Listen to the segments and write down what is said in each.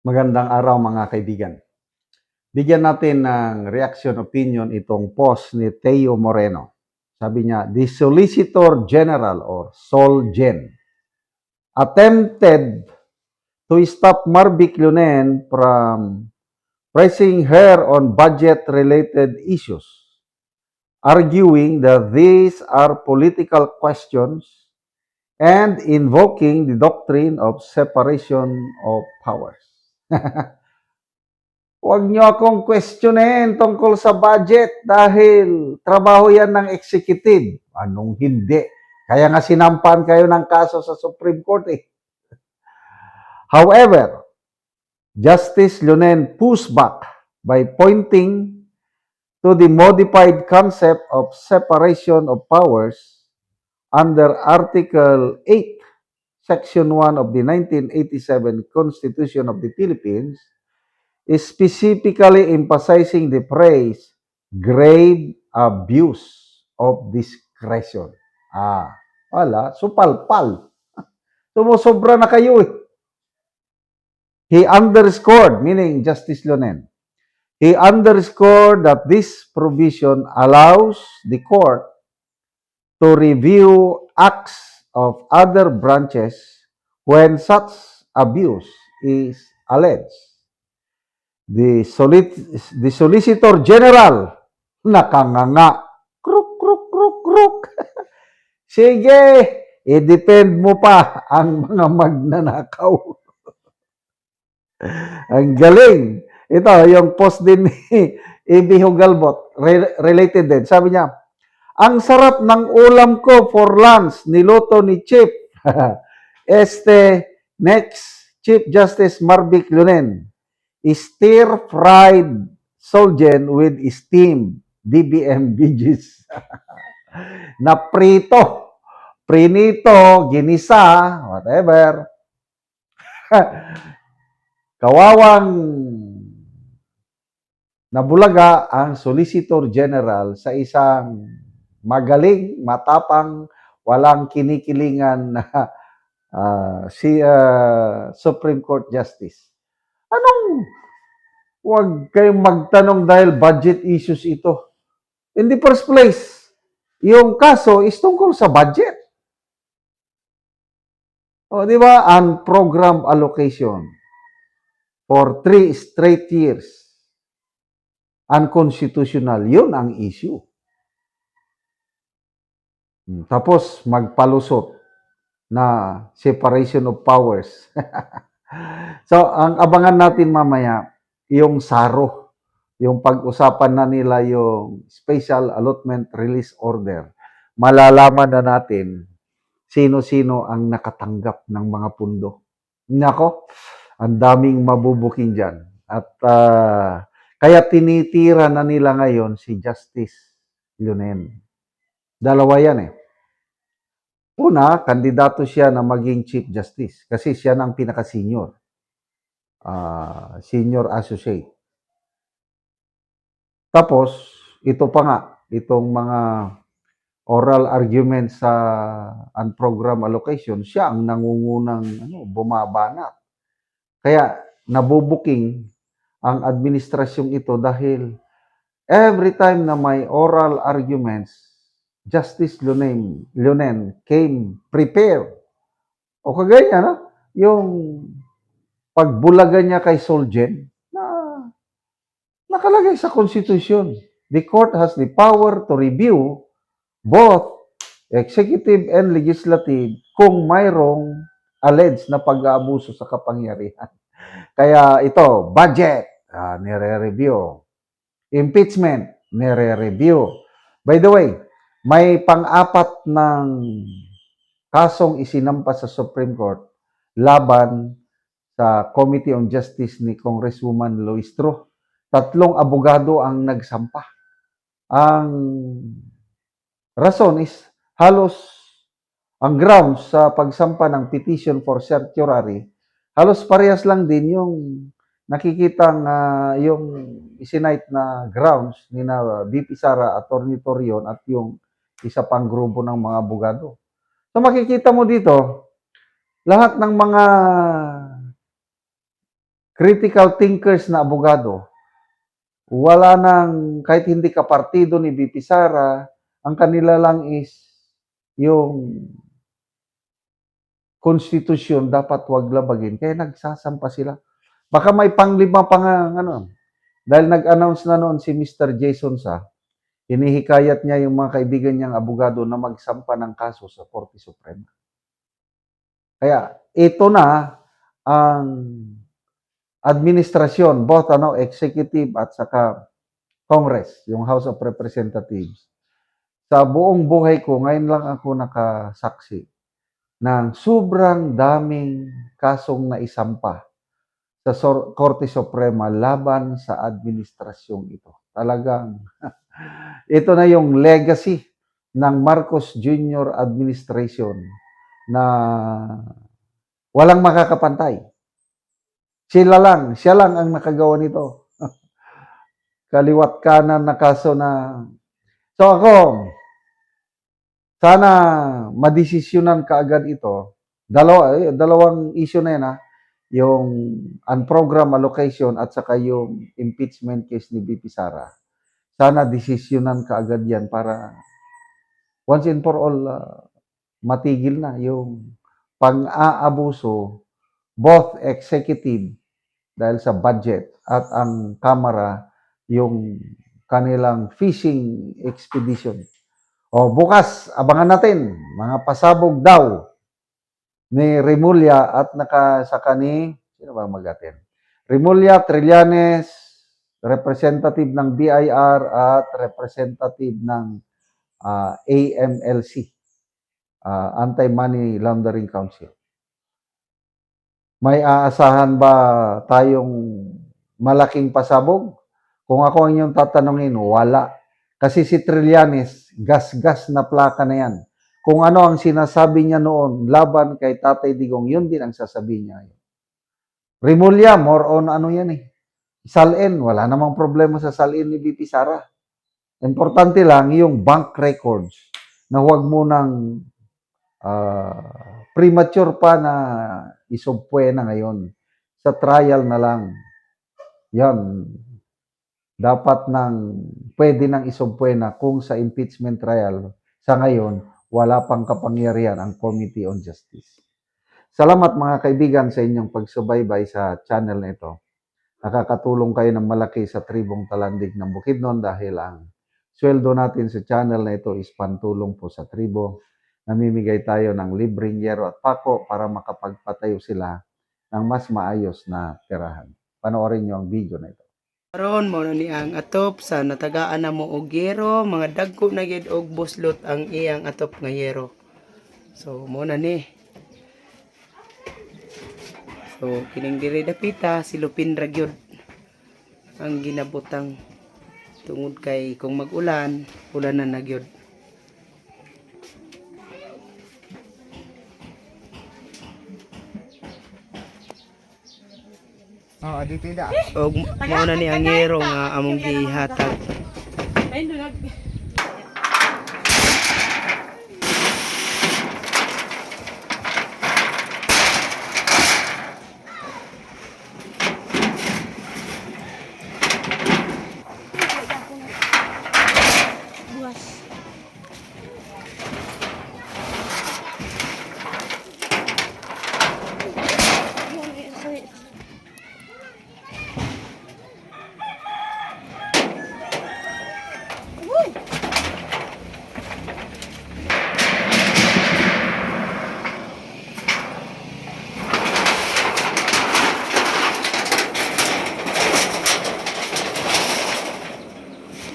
Magandang araw mga kaibigan. Bigyan natin ng reaction opinion itong post ni Teo Moreno. Sabi niya, the Solicitor General or SolGen attempted to stop Marvic Lunen from pressing her on budget-related issues, arguing that these are political questions and invoking the doctrine of separation of powers. Huwag niyo akong questionin tungkol sa budget dahil trabaho yan ng executive. Anong hindi? Kaya nga sinampan kayo ng kaso sa Supreme Court eh. However, Justice Lunen pushed back by pointing to the modified concept of separation of powers under Article 8, Section 1 of the 1987 Constitution of the Philippines, specifically emphasizing the phrase grave abuse of discretion. Wala, supalpal. Sumusobra na kayo eh. He underscored, meaning Justice Lunen, he underscored that this provision allows the court to review acts of other branches when such abuse is alleged. The Solicitor General, nakanganga. Kruk, kruk, kruk, kruk. Sige, i-defend mo pa ang mga magnanakaw. Ang galing. Ito, yung post din ni A.B. Hugalbot, related din. Sabi niya, ang sarap ng ulam ko for lunch, niluto ni Chief. Next, Chief Justice Marvic Lunen. Stir-fried solgen with steamed DBM veggies. Na prito, prinito, ginisa, whatever. Kawawang nabulaga ang Solicitor General sa isang magaling, matapang, walang kinikilingan na Supreme Court Justice. Anong huwag kayong magtanong dahil budget issues ito? In the first place, yung kaso is tungkol sa budget. O, di ba? Unprogrammed allocation for 3 straight years. Unconstitutional. Yun ang issue. Tapos, magpalusot na separation of powers. So, ang abangan natin mamaya, yung SARO, yung pag-usapan na nila yung Special Allotment Release Order. Malalaman na natin sino-sino ang nakatanggap ng mga pundo. Nako, ang daming mabubuking dyan. At kaya tinitira na nila ngayon si Justice Lunen. Dalawa yan eh. Una, kandidato siya na maging Chief Justice kasi siya ang pinaka-senior. Senior associate. Tapos, ito pa nga, itong mga oral argument sa unprogrammed allocation, siya ang nangungunang bumabanat. Kaya nabubuking ang administrasyong ito dahil every time na may oral arguments, Justice Lunen came prepared. O kagaya na, yung pagbulaga niya kay Solgen na nakalagay sa Constitution. The court has the power to review both executive and legislative kung mayroong alleged na pag-aabuso sa kapangyarihan. Kaya ito, budget, nire-review. Impeachment, nire-review. By the way, may pang-apat ng kasong isinampas sa Supreme Court laban sa Committee on Justice ni Congresswoman Lois Tro. 3 abogado ang nagsampa. Ang rason is halos ang grounds sa pagsampa ng petition for certiorari, halos parehas lang din yung nakikitang yung isinite na grounds ni na VP Sara, Attorney Torion at yung isa pang grupo ng mga abogado. So makikita mo dito, lahat ng mga critical thinkers na abogado, wala nang, kahit hindi ka partido ni VP Sara, ang kanila lang is yung konstitusyon dapat wag labagin. Kaya nagsasampa sila. Baka may panglima pa nga, dahil nag-announce na noon si Mr. Jason Sa, hinihikayat niya yung mga kaibigan niyang abogado na magsampa ng kaso sa Korte Suprema. Kaya ito na ang administrasyon, both executive at saka Congress, yung House of Representatives. Sa buong buhay ko, ngayon lang ako nakasaksi ng sobrang daming kasong naisampa sa Korte Suprema laban sa administrasyong ito. Talagang ito na yung legacy ng Marcos Jr. administration na walang makakapantay. Siya lang ang nakagawa nito. Kaliwat kanan na kaso na. So ako, sana madesisyonan kaagad ito. Dalawang issue na yan, yung unprogrammed allocation at saka yung impeachment case ni VP Sara. Sana desisyonan kaagad yan para once and for all matigil na yung pang-aabuso, both executive dahil sa budget at ang Kamara yung kanilang fishing expedition. O bukas, abangan natin, mga pasabog daw ni Remulla at nakasaka ni, sino ba mag-attend? Remulla, Trillanes, representative ng BIR at representative ng AMLC, Anti-Money Laundering Council. May aasahan ba tayong malaking pasabog? Kung ako ang inyong tatanungin, wala. Kasi si Trillanes, gas-gas na plaka na yan. Kung ano ang sinasabi niya noon laban kay Tatay Digong, yun din ang sasabihin niya. Remulla, more on yan eh. Salin, wala namang problema sa salin ni VP Sara. Importante lang yung bank records na huwag mo nang premature pa na isubpwe na ngayon. Sa trial na lang. Yan. Dapat pwede nang isubpwe na kung sa impeachment trial sa ngayon, wala pang kapangyarihan ang Committee on Justice. Salamat mga kaibigan sa inyong pagsubaybay sa channel na ito. Nakakatulong kayo ng malaki sa tribong Talandig ng Bukidnon dahil ang sweldo natin sa channel na ito is pantulong po sa tribo. Namimigay tayo ng libreng yero at pako para makapagpatayo sila ng mas maayos na tirahan. Panoorin nyo ang video na ito. Karon mo ni ang atop sa natagaan na mo og yero, mga dagko na gid og buslot ang iyang atop nga yero. So mo na ni. So kining diri dapita silupin ra gyud ang ginabutang tungod kay kung mag-ulan, ulanan na gyud. Dito da. Og mo na ni ang yero nga among gihatag.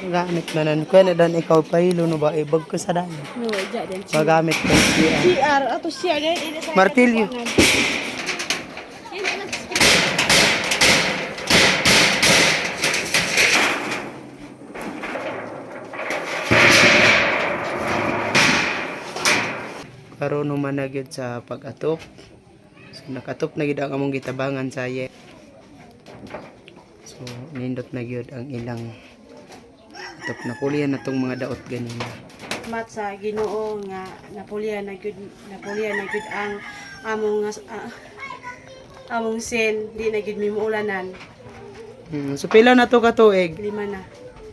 Gamit na nan ko na dan ikaw pahilo no ba ibag ko sa daan. No, dyan. Magamit ko siya. CR, ato CR din. Martilyo. Karon naman na gyud sa pag-atop. So nakatop na gyud ang among gitabangan sa ye. So nindot na gyud ang ilang atop na pulihan na tong mga daot ganina. Mat sa Ginoo nga napulian na gud ang among among sin di na gid mi muulanan. So pila na to ka tuig? 5 na.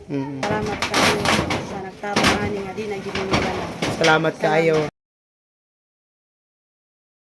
Mm. Salamat kayo sa nagtarong ani nga di na gid mi muulanan. Salamat kayo.